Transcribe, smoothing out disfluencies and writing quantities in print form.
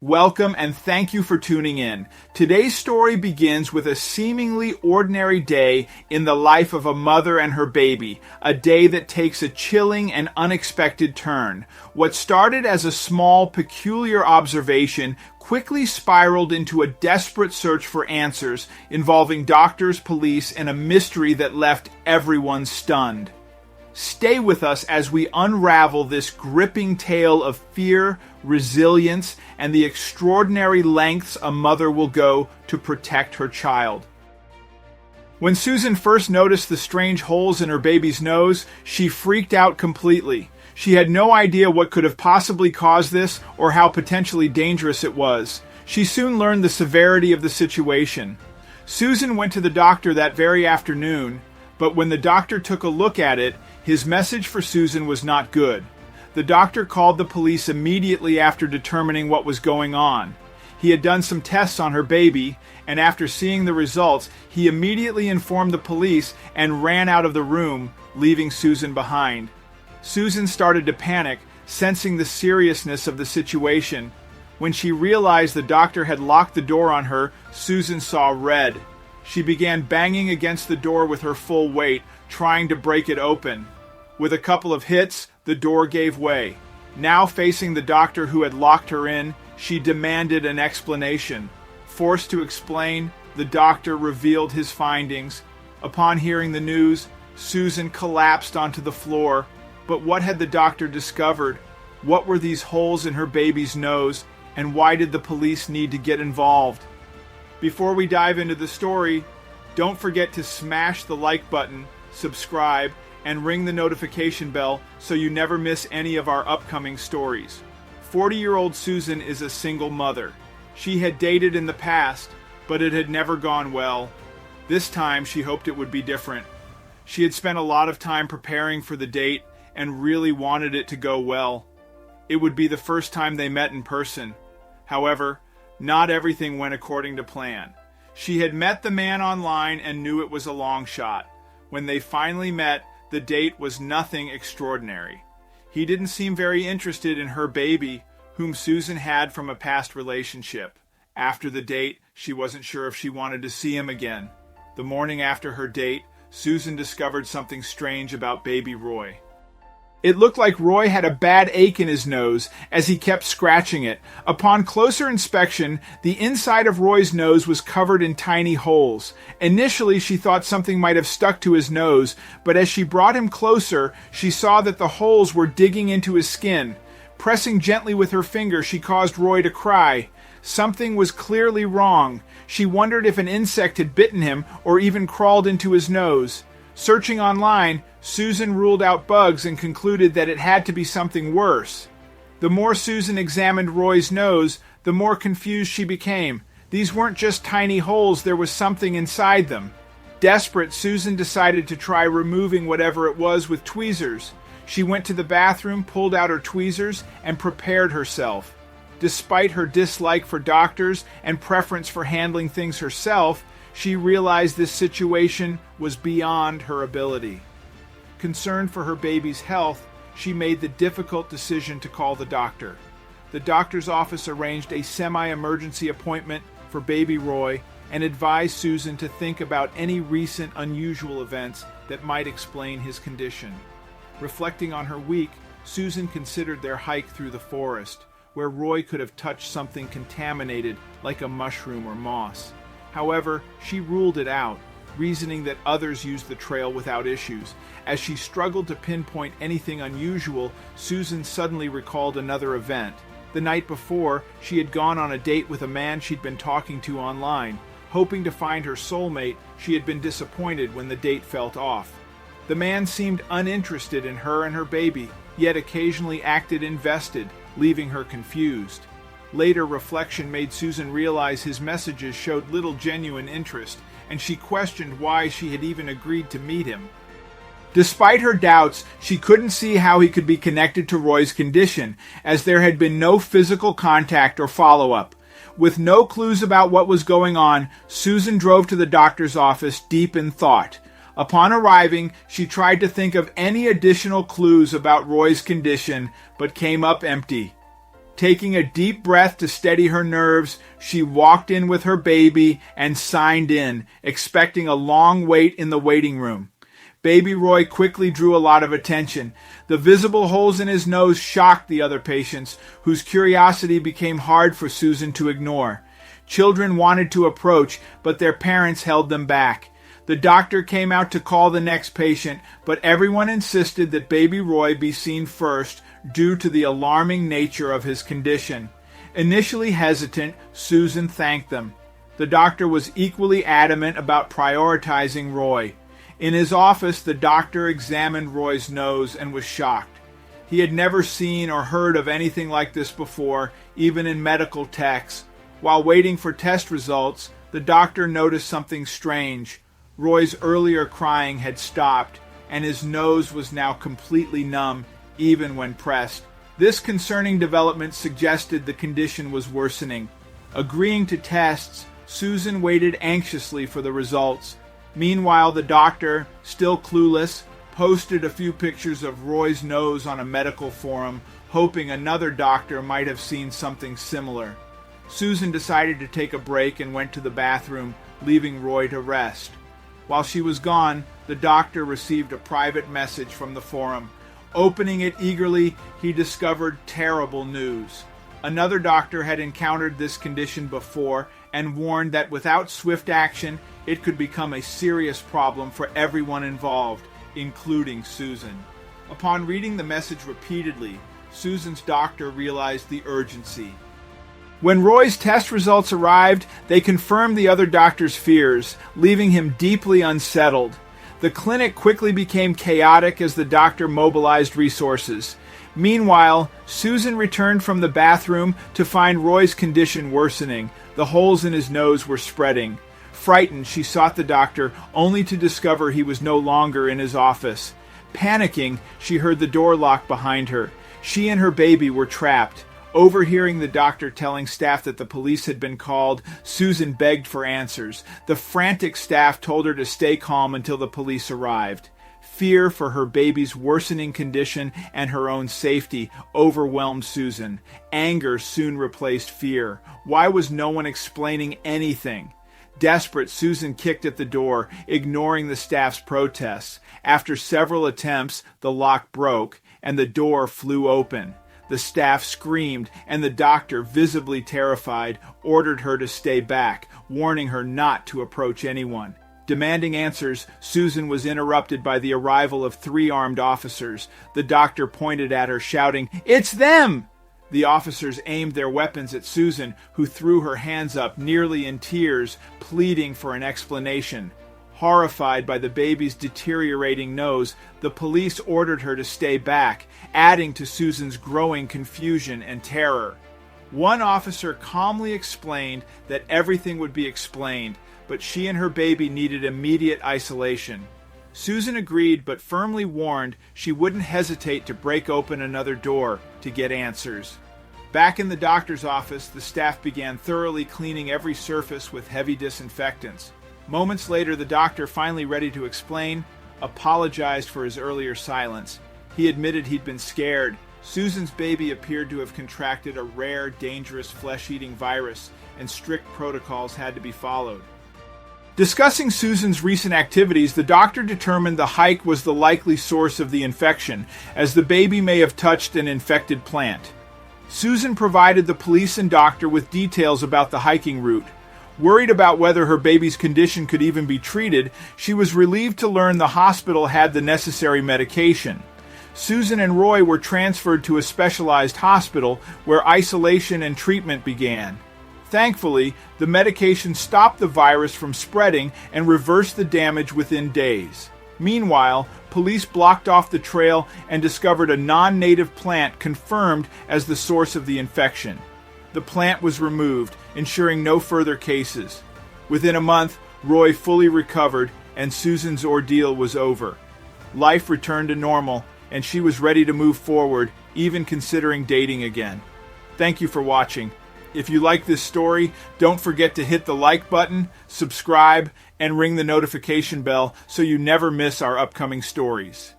Welcome and thank you for tuning in. Today's story begins with a seemingly ordinary day in the life of a mother and her baby, a day that takes a chilling and unexpected turn. What started as a small, peculiar observation quickly spiraled into a desperate search for answers involving doctors, police, and a mystery that left everyone stunned. Stay with us as we unravel this gripping tale of fear, resilience, and the extraordinary lengths a mother will go to protect her child. When Susan first noticed the strange holes in her baby's nose, she freaked out completely. She had no idea what could have possibly caused this or how potentially dangerous it was. She soon learned the severity of the situation. Susan went to the doctor that very afternoon, but when the doctor took a look at it, his message for Susan was not good. The doctor called the police immediately after determining what was going on. He had done some tests on her baby, and after seeing the results, he immediately informed the police and ran out of the room, leaving Susan behind. Susan started to panic, sensing the seriousness of the situation. When she realized the doctor had locked the door on her, Susan saw red. She began banging against the door with her full weight, trying to break it open. With a couple of hits, the door gave way. Now facing the doctor who had locked her in, she demanded an explanation. Forced to explain, the doctor revealed his findings. Upon hearing the news, Susan collapsed onto the floor. But what had the doctor discovered? What were these holes in her baby's nose, and why did the police need to get involved? Before we dive into the story, don't forget to smash the like button, subscribe, and ring the notification bell so you never miss any of our upcoming stories. 40-year-old Susan is a single mother. She had dated in the past, but it had never gone well. This time, she hoped it would be different. She had spent a lot of time preparing for the date and really wanted it to go well. It would be the first time they met in person. However, not everything went according to plan. She had met the man online and knew it was a long shot. When they finally met, the date was nothing extraordinary. He didn't seem very interested in her baby, whom Susan had from a past relationship. After the date, she wasn't sure if she wanted to see him again. The morning after her date, Susan discovered something strange about baby Roy. It looked like Roy had a bad ache in his nose as he kept scratching it. Upon closer inspection, the inside of Roy's nose was covered in tiny holes. Initially, she thought something might have stuck to his nose, but as she brought him closer, she saw that the holes were digging into his skin. Pressing gently with her finger, she caused Roy to cry. Something was clearly wrong. She wondered if an insect had bitten him or even crawled into his nose. Searching online, Susan ruled out bugs and concluded that it had to be something worse. The more Susan examined Roy's nose, the more confused she became. These weren't just tiny holes, there was something inside them. Desperate, Susan decided to try removing whatever it was with tweezers. She went to the bathroom, pulled out her tweezers, and prepared herself. Despite her dislike for doctors and preference for handling things herself, she realized this situation was beyond her ability. Concerned for her baby's health, she made the difficult decision to call the doctor. The doctor's office arranged a semi-emergency appointment for baby Roy and advised Susan to think about any recent unusual events that might explain his condition. Reflecting on her week, Susan considered their hike through the forest, where Roy could have touched something contaminated like a mushroom or moss. However, she ruled it out, reasoning that others used the trail without issues. As she struggled to pinpoint anything unusual, Susan suddenly recalled another event. The night before, she had gone on a date with a man she'd been talking to online. Hoping to find her soulmate, she had been disappointed when the date felt off. The man seemed uninterested in her and her baby, yet occasionally acted invested, leaving her confused. Later reflection made Susan realize his messages showed little genuine interest, and she questioned why she had even agreed to meet him. Despite her doubts, she couldn't see how he could be connected to Roy's condition, as there had been no physical contact or follow-up. With no clues about what was going on, Susan drove to the doctor's office deep in thought. Upon arriving, she tried to think of any additional clues about Roy's condition, but came up empty. Taking a deep breath to steady her nerves, she walked in with her baby and signed in, expecting a long wait in the waiting room. Baby Roy quickly drew a lot of attention. The visible holes in his nose shocked the other patients, whose curiosity became hard for Susan to ignore. Children wanted to approach, but their parents held them back. The doctor came out to call the next patient, but everyone insisted that Baby Roy be seen first due to the alarming nature of his condition. Initially hesitant, Susan thanked them. The doctor was equally adamant about prioritizing Roy. In his office, the doctor examined Roy's nose and was shocked. He had never seen or heard of anything like this before, even in medical texts. While waiting for test results, the doctor noticed something strange. Roy's earlier crying had stopped, and his nose was now completely numb, even when pressed. This concerning development suggested the condition was worsening. Agreeing to tests, Susan waited anxiously for the results. Meanwhile, the doctor, still clueless, posted a few pictures of Roy's nose on a medical forum, hoping another doctor might have seen something similar. Susan decided to take a break and went to the bathroom, leaving Roy to rest. While she was gone, the doctor received a private message from the forum. Opening it eagerly, he discovered terrible news. Another doctor had encountered this condition before and warned that without swift action, it could become a serious problem for everyone involved, including Susan. Upon reading the message repeatedly, Susan's doctor realized the urgency. When Roy's test results arrived, they confirmed the other doctor's fears, leaving him deeply unsettled. The clinic quickly became chaotic as the doctor mobilized resources. Meanwhile, Susan returned from the bathroom to find Roy's condition worsening. The holes in his nose were spreading. Frightened, she sought the doctor, only to discover he was no longer in his office. Panicking, she heard the door lock behind her. She and her baby were trapped. Overhearing the doctor telling staff that the police had been called, Susan begged for answers. The frantic staff told her to stay calm until the police arrived. Fear for her baby's worsening condition and her own safety overwhelmed Susan. Anger soon replaced fear. Why was no one explaining anything? Desperate, Susan kicked at the door, ignoring the staff's protests. After several attempts, the lock broke, and the door flew open. The staff screamed, and the doctor, visibly terrified, ordered her to stay back, warning her not to approach anyone. Demanding answers, Susan was interrupted by the arrival of 3 armed officers. The doctor pointed at her, shouting, "It's them!" The officers aimed their weapons at Susan, who threw her hands up, nearly in tears, pleading for an explanation. Horrified by the baby's deteriorating nose, the police ordered her to stay back, adding to Susan's growing confusion and terror. One officer calmly explained that everything would be explained, but she and her baby needed immediate isolation. Susan agreed, but firmly warned she wouldn't hesitate to break open another door to get answers. Back in the doctor's office, the staff began thoroughly cleaning every surface with heavy disinfectants. Moments later, the doctor, finally ready to explain, apologized for his earlier silence. He admitted he'd been scared. Susan's baby appeared to have contracted a rare, dangerous flesh-eating virus, and strict protocols had to be followed. Discussing Susan's recent activities, the doctor determined the hike was the likely source of the infection, as the baby may have touched an infected plant. Susan provided the police and doctor with details about the hiking route. Worried about whether her baby's condition could even be treated, she was relieved to learn the hospital had the necessary medication. Susan and Roy were transferred to a specialized hospital where isolation and treatment began. Thankfully, the medication stopped the virus from spreading and reversed the damage within days. Meanwhile, police blocked off the trail and discovered a non-native plant confirmed as the source of the infection. The plant was removed, ensuring no further cases. Within a month, Roy fully recovered and Susan's ordeal was over. Life returned to normal and she was ready to move forward, even considering dating again. Thank you for watching. If you like this story, don't forget to hit the like button, subscribe, and ring the notification bell so you never miss our upcoming stories.